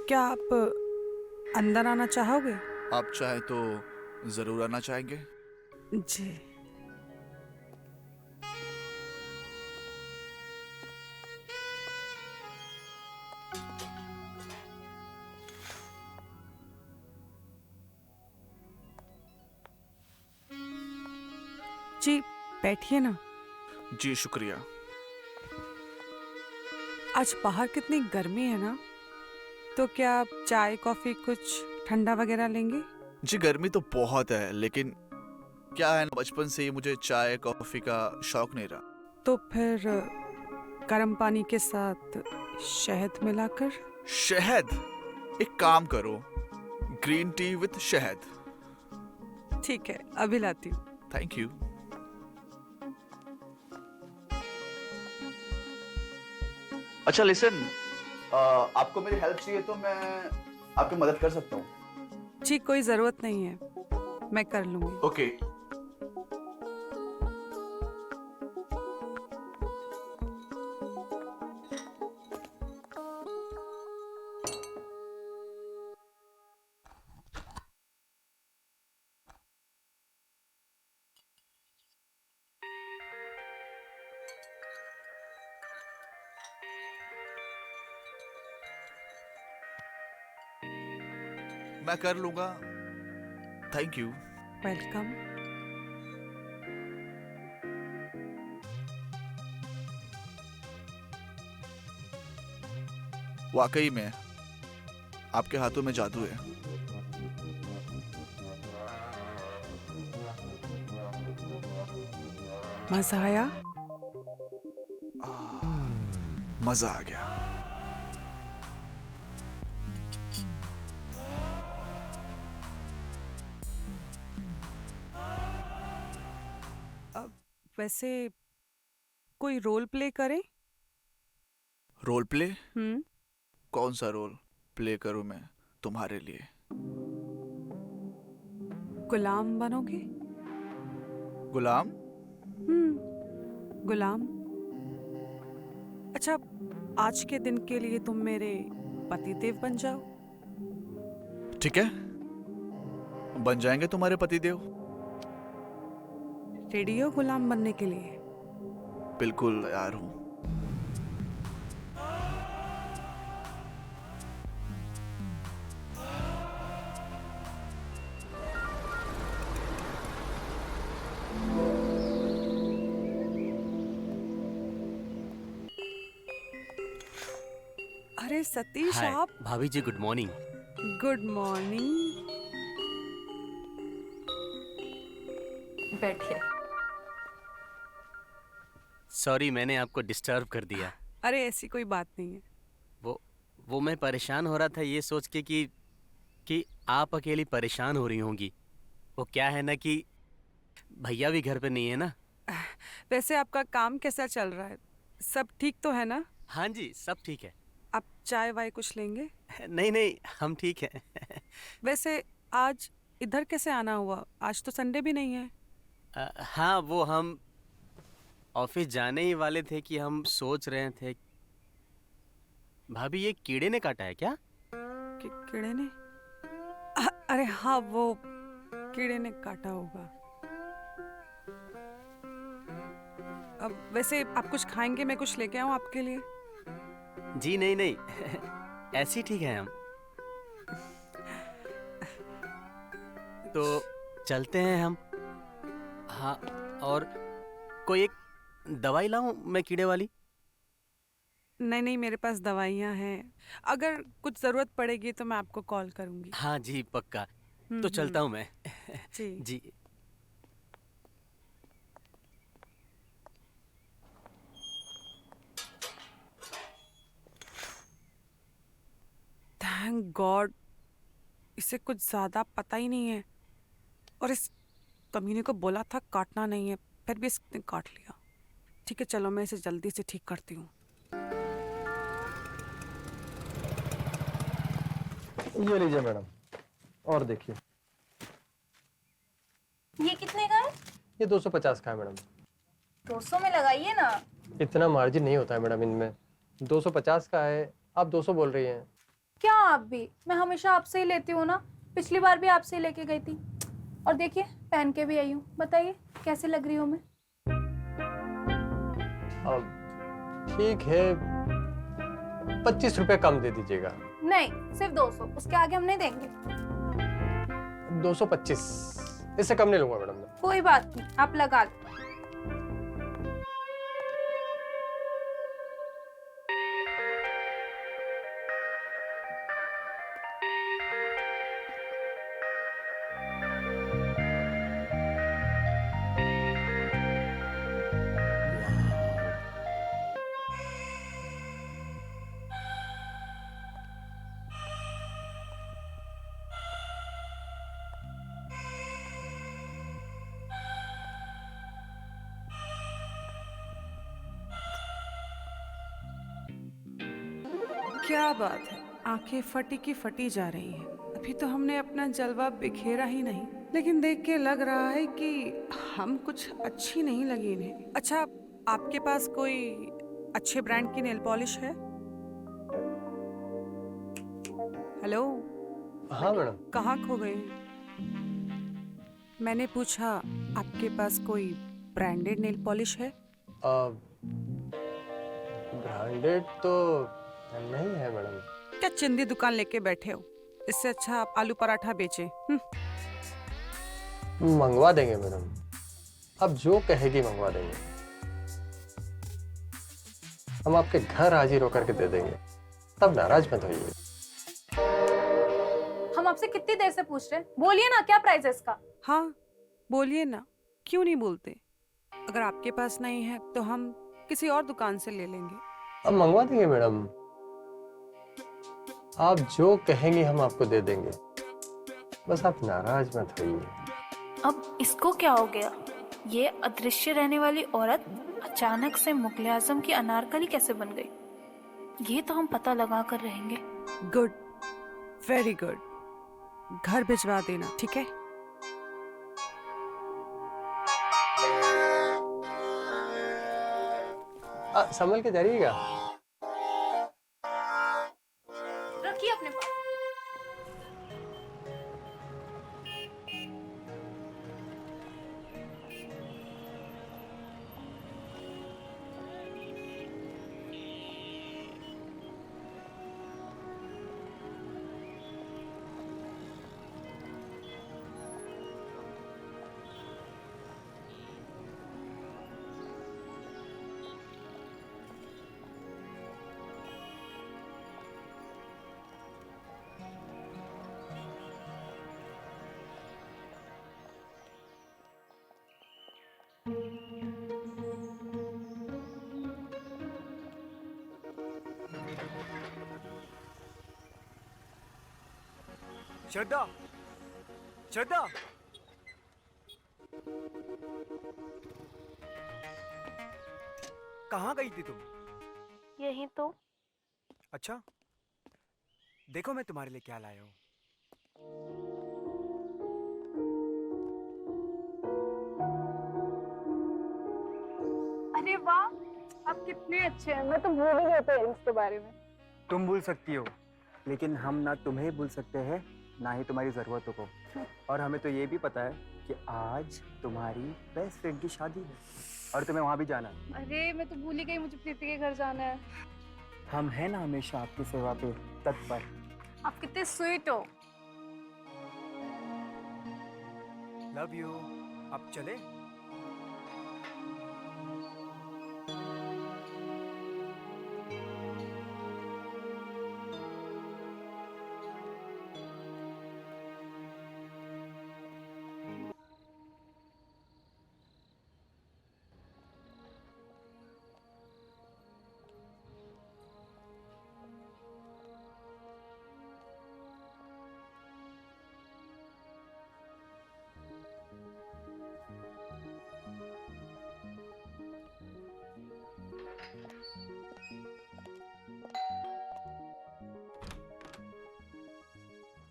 क्या आप अंदर आना चाहोगे? आप चाहे तो जरूर आना चाहेंगे। जी। जी बैठिए ना। जी शुक्रिया। आज बाहर कितनी गर्मी है ना, तो क्या आप चाय कॉफी कुछ ठंडा वगैरह लेंगे? जी गर्मी तो बहुत है, लेकिन क्या है ना, बचपन से ही मुझे चाय कॉफी का शौक नहीं रहा। तो फिर गर्म पानी के साथ शहद मिलाकर। शहद? एक काम करो, ग्रीन टी विद शहद। ठीक है, अभी लाती हूँ। Thank you. अच्छा लिसन, आपको मेरी हेल्प चाहिए तो मैं आपकी मदद कर सकता हूँ। जी कोई जरूरत नहीं है, मैं कर लूंगी। ओके। मैं कर लूंगा। Thank you. वेलकम। वाकई में आपके हाथों में जादू है। मजा आया? मजा आ गया। वैसे कोई रोल प्ले करें? Role play? हम्म। कौन सा रोल प्ले करूं मैं तुम्हारे लिए? गुलाम बनोगे? गुलाम? गुलाम। अच्छा, आज के दिन के लिए तुम मेरे पतिदेव बन जाओ। ठीक है, बन जाएंगे तुम्हारे पतिदेव। रेडी हो गुलाम बनने के लिए? बिल्कुल तैयार हूं। अरे सतीश हाय, आप। भाभी जी गुड मॉर्निंग। Good morning. बैठिए। सॉरी मैंने आपको डिस्टर्ब कर दिया। अरे ऐसी कोई बात नहीं है। वो मैं परेशान हो रहा था ये सोच के कि आप अकेली परेशान हो रही होंगी। वो क्या है ना कि भैया भी घर पे नहीं है ना। वैसे आपका काम कैसा चल रहा है? सब ठीक तो है ना? हाँ जी सब ठीक है। आप चाय वाय कुछ लेंगे? नहीं हम ठीक है। वैसे आज इधर कैसे आना हुआ? आज तो संडे भी नहीं है। हाँ वो हम ऑफिस जाने ही वाले थे कि हम सोच रहे थे। भाभी ये कीड़े ने काटा है क्या? कीड़े ने? अरे हाँ वो कीड़े ने काटा होगा। अब वैसे आप कुछ खाएंगे? मैं कुछ लेके आऊं आपके लिए? जी नहीं ऐसे ठीक है हम। तो चलते हैं हम। हाँ और कोई एक दवाई लाऊं मैं कीड़े वाली? नहीं मेरे पास दवाइयाँ हैं। अगर कुछ जरूरत पड़ेगी तो मैं आपको कॉल करूंगी। हाँ जी पक्का। तो चलता हूँ मैं। जी जी। थैंक गॉड, इसे कुछ ज्यादा पता ही नहीं है। और इस कमीने को बोला था काटना नहीं है, फिर भी इसने काट लिया। ठीक है चलो मैं इसे जल्दी से ठीक करती हूँ। ये लीजिए मैडम, और देखिए। ये कितने का है? ये 250 का है मैडम। 200 में लगाइए ना। इतना मार्जिन नहीं होता है मैडम इनमें। 250 का है, आप 200 बोल रही हैं। क्या आप भी? मैं हमेशा आपसे ही लेती हूँ ना, पिछली बार भी आपसे ही लेके गई थी। और देखिए पहन के भी आई हूँ, बताइए कैसे लग रही हूँ मैं? ठीक है, 25 रुपए कम दे दीजिएगा। नहीं, सिर्फ 200, उसके आगे हम नहीं देंगे। 225, इससे कम नहीं लूंगा मैडम। कोई बात नहीं, आप लगा लो। क्या बात है, आंखें फटी की फटी जा रही हैं। अभी तो हमने अपना जलवा बिखेरा ही नहीं, लेकिन देख के लग रहा है कि हम कुछ अच्छी नहीं लगी इन्हें। अच्छा, आपके पास कोई अच्छे ब्रांड की नेल पॉलिश है? हेलो। हाँ मैडम। कहाँ खो गए? मैंने पूछा आपके पास कोई ब्रांडेड नेल पॉलिश है? ब्रांडेड तो नहीं है मैडम। क्या चिंदी दुकान लेके बैठे हो? इससे अच्छा आप आलू पराठा बेचें। मंगवा देंगे मैडम, आप जो कहेगी मंगवा देंगे। हम आपके घर हाजिर होकर के दे देंगे, तब नाराज मत होइए। हम आपसे कितनी देर से पूछ रहे हैं, बोलिए ना क्या प्राइस है इसका? हाँ बोलिए ना, क्यों नहीं बोलते? अगर आपके पास नहीं है तो हम किसी और दुकान से ले लेंगे। अब मंगवा देंगे मैडम, आप जो कहेंगे हम आपको दे देंगे, बस आप नाराज मत होइए। अब इसको क्या हो गया? ये अदृश्य रहने वाली औरत अचानक से मुगले आजम की अनारकली कैसे बन गई? ये तो हम पता लगा कर रहेंगे। Good, very good. घर भिजवा देना, ठीक है? संभल के जाइएगा। रखिए अपने पास। श्रद्धा, श्रद्धा, कहाँ गई थी तुम? यही तो। अच्छा, देखो मैं तुम्हारे लिए क्या लाया हूँ। अरे वाह, आप कितने अच्छे हैं, मैं तो भूल ही गई पेरेंट्स के बारे में। तुम भूल सकती हो, लेकिन हम ना तुम्हें भूल सकते हैं ना ही तुम्हारी ज़रूरतों को। और हमें तो ये भी पता है कि आज तुम्हारी बेस्ट फ्रेंड की शादी है और तुम्हें वहाँ भी जाना है। अरे मैं तो भूल ही गई, मुझे प्रीति के घर जाना है। हम हैं ना हमेशा आपकी सेवा पे तत्पर। आप कितने स्वीट हो। Love you. अब चले?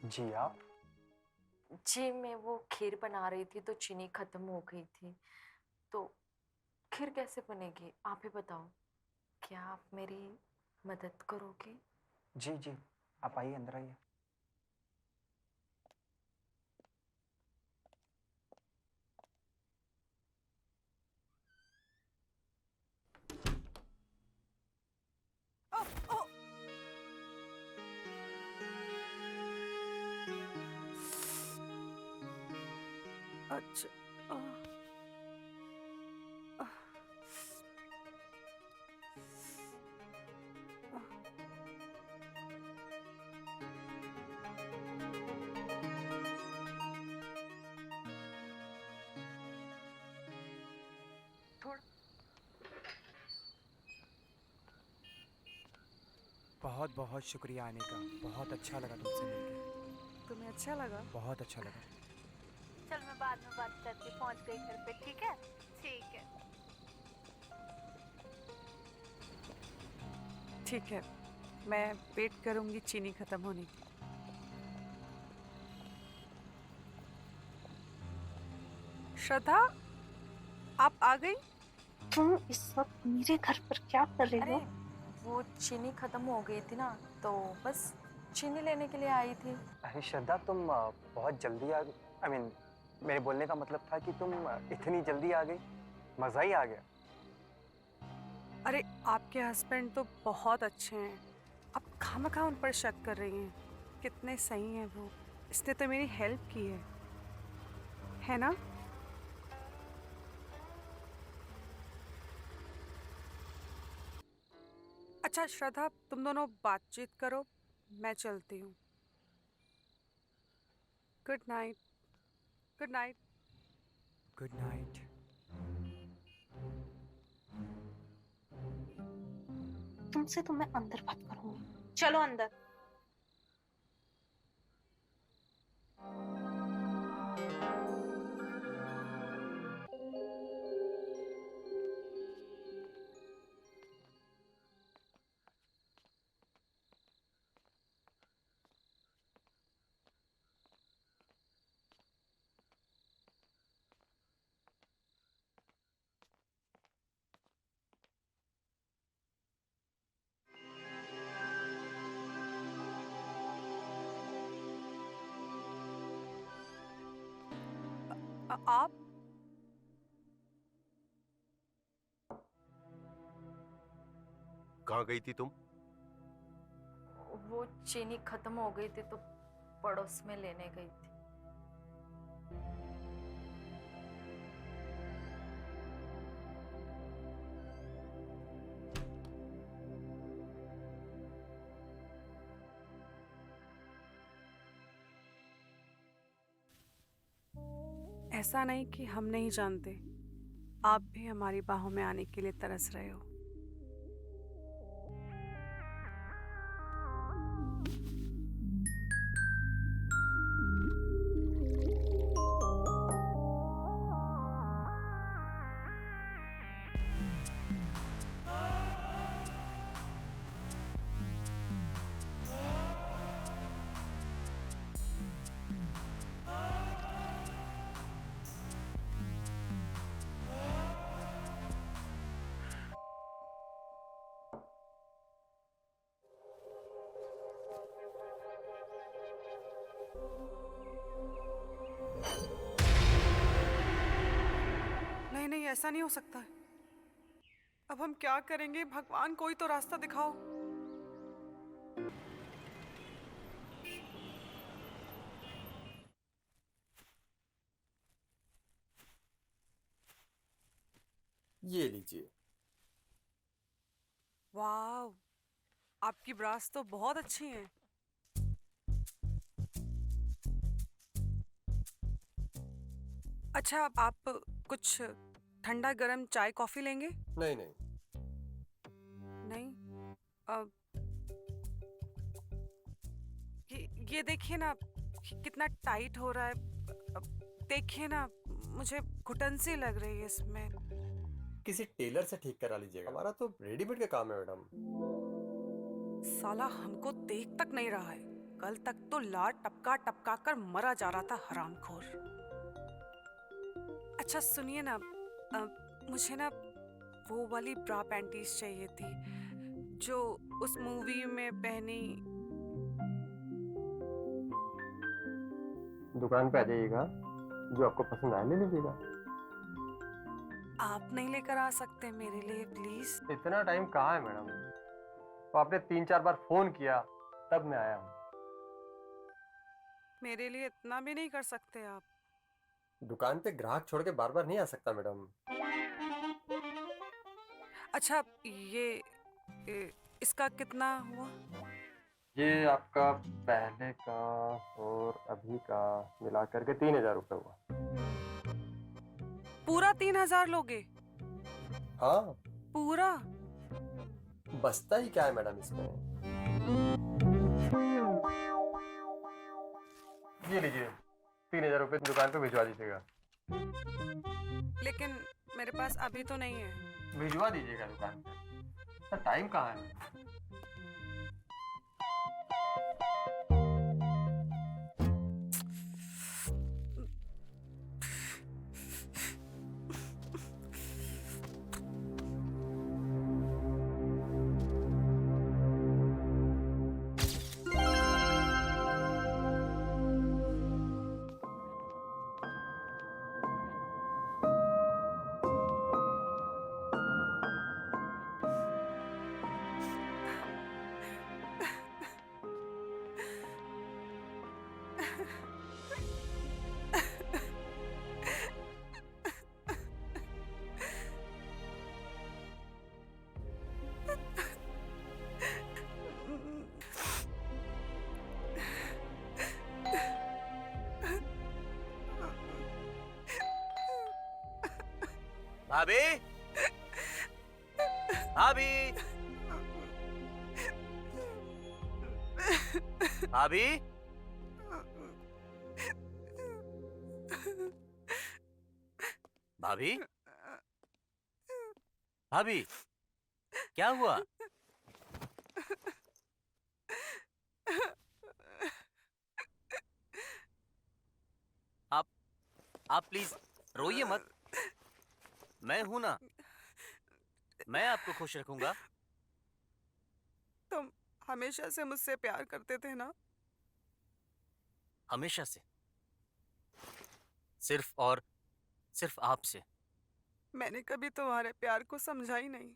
जी आप? जी मैं वो खीर बना रही थी तो चीनी खत्म हो गई थी, तो खीर कैसे बनेगी आप ही बताओ। क्या आप मेरी मदद करोगे? जी जी, आप आइए, अंदर आइए। अच्छा बहुत बहुत शुक्रिया आने का, बहुत अच्छा लगा तुमसे मिलके। तुम्हें अच्छा लगा? बहुत अच्छा लगा। चल मैं बाद में बात करती हूँ, पहुँच गई घर पे। ठीक है? ठीक है। ठीक है, मैं वेट करूंगी चीनी खत्म होने की। श्रद्धा, आप आ गई? तुम इस वक्त मेरे घर पर क्या कर रही हो? वो चीनी खत्म हो गई थी ना, तो बस चीनी लेने के लिए आई थी। अरे श्रद्धा, तुम बहुत जल्दी आ गई। मेरे बोलने का मतलब था कि तुम इतनी जल्दी आ गई, मज़ा ही आ गया। अरे आपके हस्बैंड तो बहुत अच्छे हैं, आप खामखा उन पर शक कर रही हैं। कितने सही हैं वो, इसने तो मेरी हेल्प की है ना? अच्छा श्रद्धा, तुम दोनों बातचीत करो, मैं चलती हूँ। Good night. Good night. Good night. तुमसे तो मैं अंदर बात करूंगी। चलो अंदर। आप कहाँ गई थी तुम? वो चीनी खत्म हो गई थी तो पड़ोस में लेने गई थी। ऐसा नहीं कि हम नहीं जानते, आप भी हमारी बाहों में आने के लिए तरस रहे हो। नहीं नहीं, ऐसा नहीं हो सकता है। अब हम क्या करेंगे? भगवान, कोई तो रास्ता दिखाओ। ये लीजिए। वाह, आपकी ब्रास तो बहुत अच्छी हैं। अच्छा, आप कुछ ठंडा गरम चाय कॉफी लेंगे? नहीं नहीं। नहीं? अब ये देखिए ना, कितना टाइट हो रहा है। देखिए ना, मुझे घुटन सी लग रही है इसमें। किसी टेलर से ठीक करा लीजिएगा, हमारा तो रेडीमेड का काम है मैडम। साला हमको देख तक नहीं रहा है। कल तक तो लार टपका टपका कर मरा जा रहा था, हरामखोर। अच्छा सुनिए ना, मुझे ना वो वाली ब्रा पैंटीज चाहिए थी जो उस मूवी में पहनी। दुकान पे आ जाइएगा, जो आपको पसंद आए ले लीजिएगा। आप नहीं लेकर आ सकते मेरे लिए प्लीज? इतना टाइम कहाँ है मैडम? तो आपने 3-4 बार फोन किया तब मैं आया हूँ। मेरे लिए इतना भी नहीं कर सकते आप? दुकान पे ग्राहक छोड़ के बार बार नहीं आ सकता मैडम। अच्छा इसका कितना हुआ? ये आपका पहले का और अभी का मिला करके 3,000 रुपये हुआ। पूरा 3,000 लोगे? हाँ, पूरा? बचता ही क्या है मैडम इसमें। ये लीजिए 3,000 रुपये दुकान पे भिजवा दीजिएगा। लेकिन मेरे पास अभी तो नहीं है। भिजवा दीजिएगा दुकान पे। टाइम कहाँ है? भाभी, भाभी, भाभी, भाभी, भाभी, क्या हुआ? आप प्लीज रोइए मत। मैं हूं ना, मैं आपको खुश रखूंगा। तुम हमेशा से मुझसे प्यार करते थे ना? हमेशा से, सिर्फ और सिर्फ आपसे। मैंने कभी तुम्हारे प्यार को समझा ही नहीं।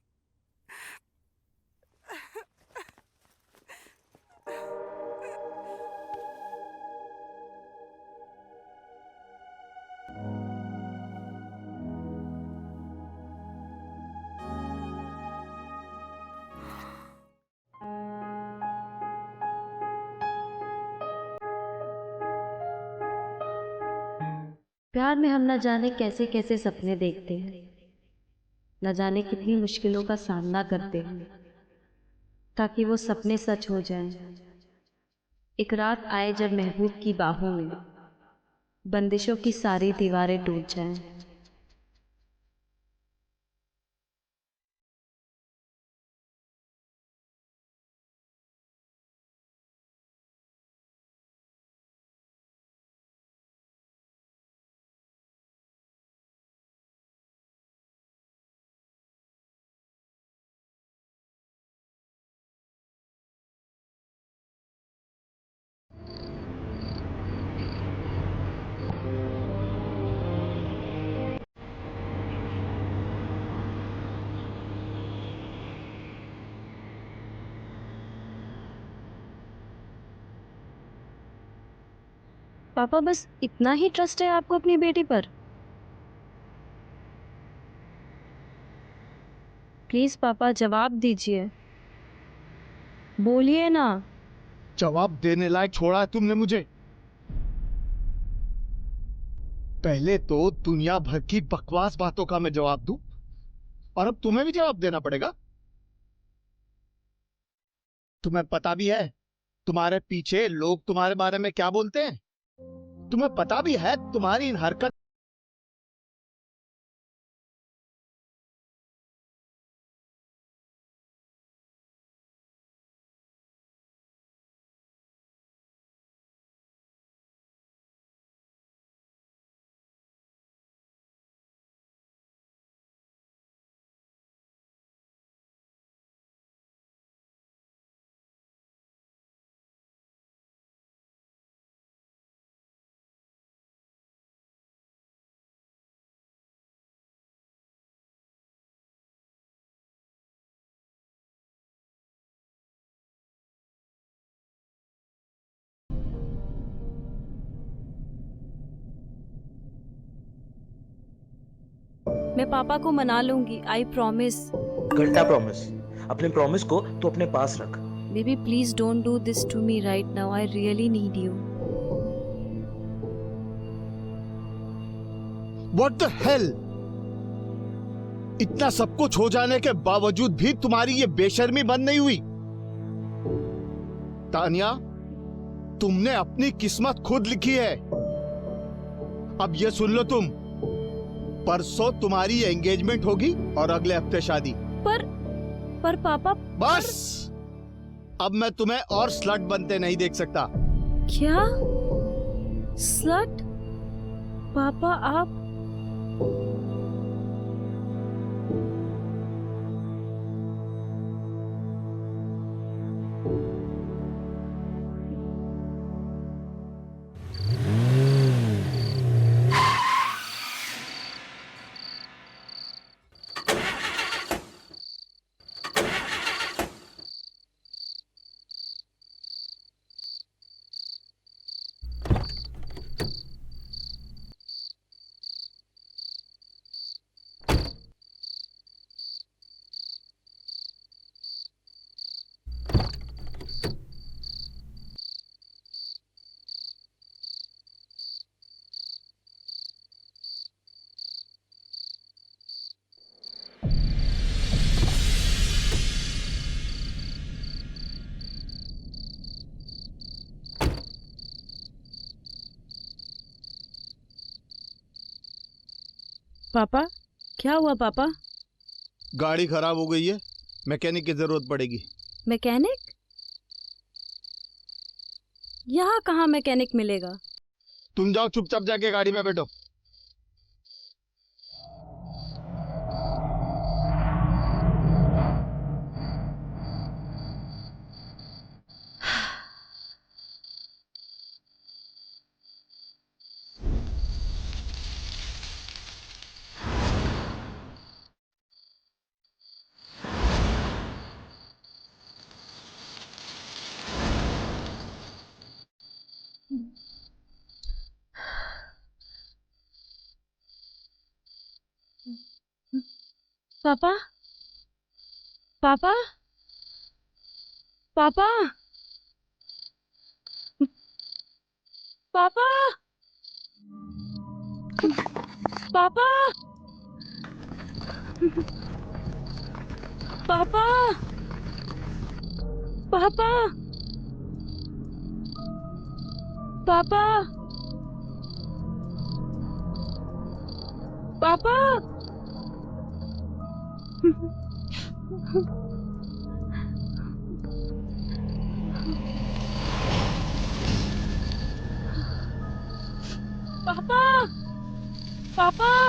प्यार में हम न जाने कैसे कैसे सपने देखते हैं, न जाने कितनी मुश्किलों का सामना करते हैं ताकि वो सपने सच हो जाएं। एक रात आए जब महबूब की बाहों में बंदिशों की सारी दीवारें टूट जाएं। पापा बस इतना ही ट्रस्ट है आपको अपनी बेटी पर? प्लीज पापा जवाब दीजिए, बोलिए ना। जवाब देने लायक छोड़ा है तुमने मुझे। पहले तो दुनिया भर की बकवास बातों का मैं जवाब दूं, और अब तुम्हें भी जवाब देना पड़ेगा। तुम्हें पता भी है तुम्हारे पीछे लोग तुम्हारे बारे में क्या बोलते हैं? तुम्हें पता भी है तुम्हारी इन हरकत मैं पापा को मना लूंगी, आई प्रॉमिस। घंटा प्रॉमिस। अपने प्रॉमिस को तो अपने पास रख। Baby please don't do this to me right now, I really need you. What the hell? इतना सब कुछ हो जाने के बावजूद भी तुम्हारी ये बेशर्मी बंद नहीं हुई। तानिया, तुमने अपनी किस्मत खुद लिखी है। अब ये सुन लो तुम, परसों तुम्हारी एंगेजमेंट होगी और अगले हफ्ते शादी। पर पापा। बस, अब मैं तुम्हें और स्लट बनते नहीं देख सकता। क्या स्लट? पापा आप? पापा क्या हुआ पापा? गाड़ी खराब हो गई है, मैकेनिक की जरूरत पड़ेगी। मैकेनिक? यहाँ कहाँ मैकेनिक मिलेगा? तुम जाओ चुपचाप जाके गाड़ी में बैठो। पापा पापा पापा पापा पापा पापा पापा पापा पापा पापा पापा पापा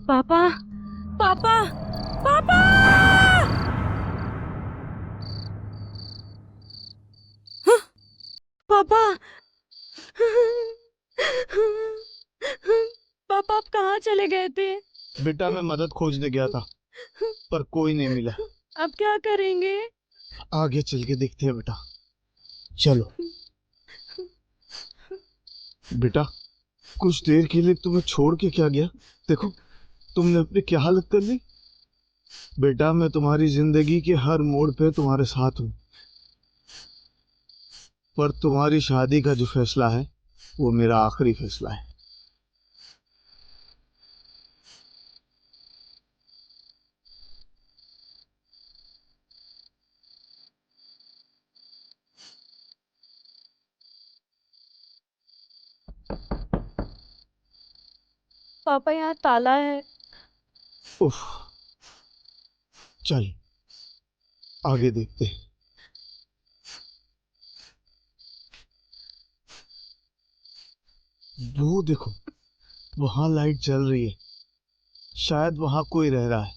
पापा पापा पापा पापा आप कहाँ चले गए थे? बेटा मैं मदद खोजने गया था पर कोई नहीं मिला। अब क्या करेंगे? आगे चल के देखते हैं बेटा, चलो। बेटा कुछ देर के लिए तुम्हें छोड़ के क्या गया, देखो तुमने अपनी क्या हालत कर ली। बेटा मैं तुम्हारी जिंदगी के हर मोड़ पे तुम्हारे साथ हूं, पर तुम्हारी शादी का जो फैसला है वो मेरा आखिरी फैसला है। पापा यहाँ ताला है। उफ, चल आगे देखते हैं। वो देखो वहां लाइट जल रही है, शायद वहां कोई रह रहा है।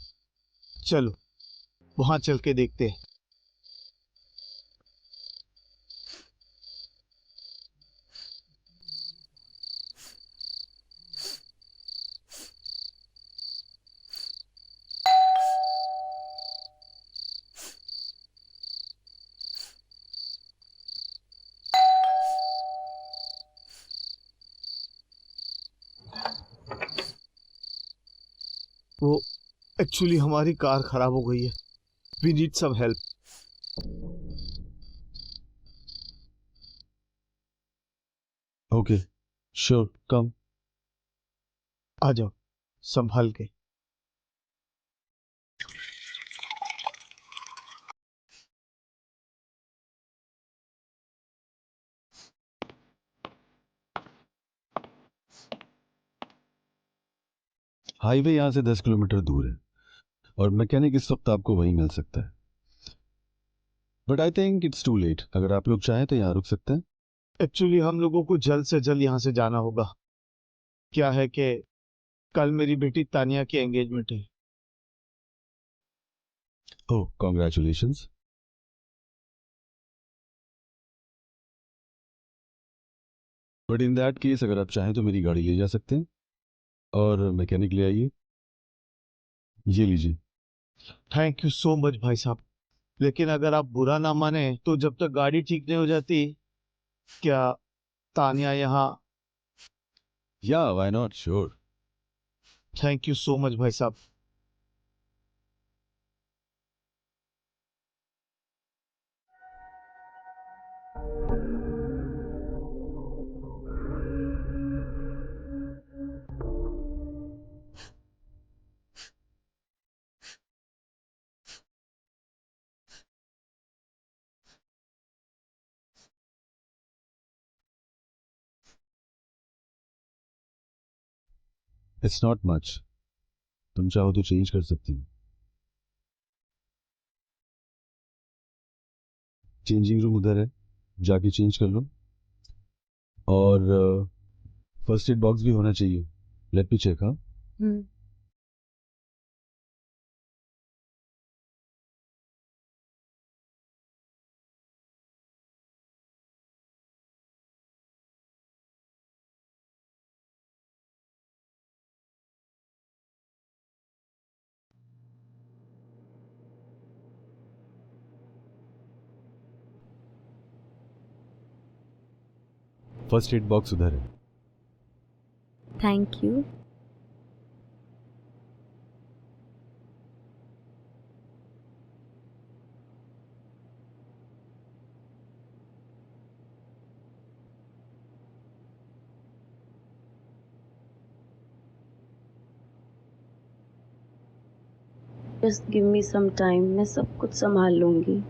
चलो वहां चल के देखते हैं। वो एक्चुअली हमारी कार खराब हो गई है, we need some help. Okay sure come. आ जाओ संभाल के। हाईवे यहाँ से 10 किलोमीटर दूर है और मैकेनिक इस वक्त आपको वहीं मिल सकता है, but I think it's too late. अगर आप लोग चाहें तो यहाँ रुक सकते हैं। एक्चुअली हम लोगों को जल्द से जल्द यहाँ से जाना होगा। क्या है कि कल मेरी बेटी तानिया की एंगेजमेंट है। Oh congratulations. But in that case अगर आप चाहें तो मेरी गाड़ी ले जा सकते हैं और मैकेनिक ले आइए। ये लीजिए। थैंक यू सो मच भाई साहब, लेकिन अगर आप बुरा ना माने तो जब तक गाड़ी ठीक नहीं हो जाती, क्या तानिया यहाँ? या why not, sure. Thank you so much भाई साहब। इट्स नॉट मच, तुम चाहो तो चेंज कर सकती हो। चेंजिंग रूम उधर है, जाके चेंज कर लो। और फर्स्ट एड बॉक्स भी होना चाहिए। Let me check. हाँ फर्स्ट एड बॉक्स उधर है। Thank you. Just give me some time, मैं सब कुछ संभाल लूंगी।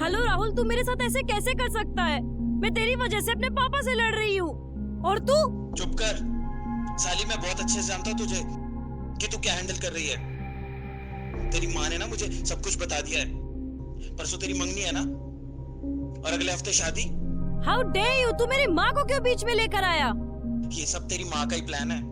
हेलो राहुल, तू मेरे साथ ऐसे कैसे कर सकता है? मैं तेरी वजह से अपने पापा से लड़ रही हूँ, और तू? चुप कर साली, मैं बहुत अच्छे से जानता हूँ तुझे कि तू क्या हैंडल कर रही है। तेरी माँ ने ना मुझे सब कुछ बता दिया है। परसों तेरी मंगनी है ना, और अगले हफ्ते शादी। हाउ डेयर यू, तू मेरी माँ को क्यों बीच में लेकर आया? ये सब तेरी माँ का ही प्लान है।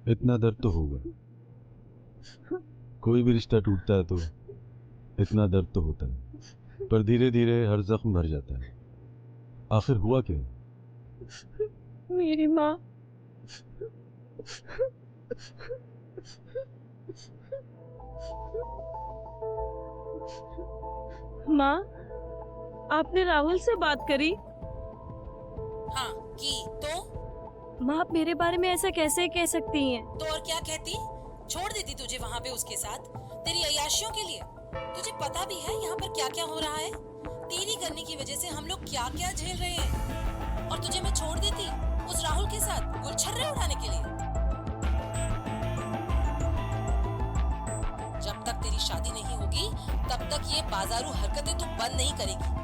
इतना दर्द तो होगा, कोई भी रिश्ता टूटता है तो इतना दर्द तो होता है, पर धीरे धीरे हर जख्म भर जाता है। आखिर हुआ क्या? मेरी माँ। माँ, आपने राहुल से बात करी? हाँ की तो? माँ, आप मेरे बारे में ऐसा कैसे कह सकती हैं? तो और क्या कहती? छोड़ देती तुझे वहाँ पे उसके साथ तेरी अय्याशियों के लिए? तुझे पता भी है यहाँ पर क्या क्या हो रहा है? तेरी करने की वजह से हम लोग क्या क्या झेल रहे हैं। और तुझे मैं छोड़ देती उस राहुल के साथ गुलछर्रे उड़ाने के लिए। जब तक तेरी शादी नहीं होगी तब तक ये बाजारू हरकतें तू बंद नहीं करेगी।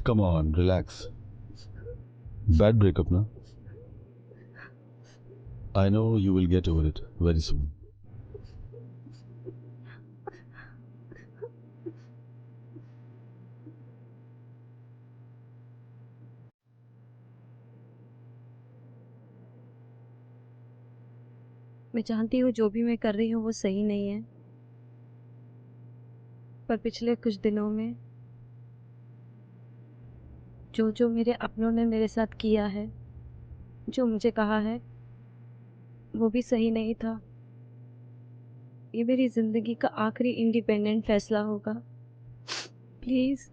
Come on, relax. Bad breakup, na? I know you will get over it very soon. मैं जानती हूँ जो भी मैं कर रही हूँ वो सही नहीं है, पर पिछले कुछ दिनों में जो जो मेरे अपनों ने मेरे साथ किया है, जो मुझे कहा है, वो भी सही नहीं था। ये मेरी जिंदगी का आखिरी इंडिपेंडेंट फैसला होगा। प्लीज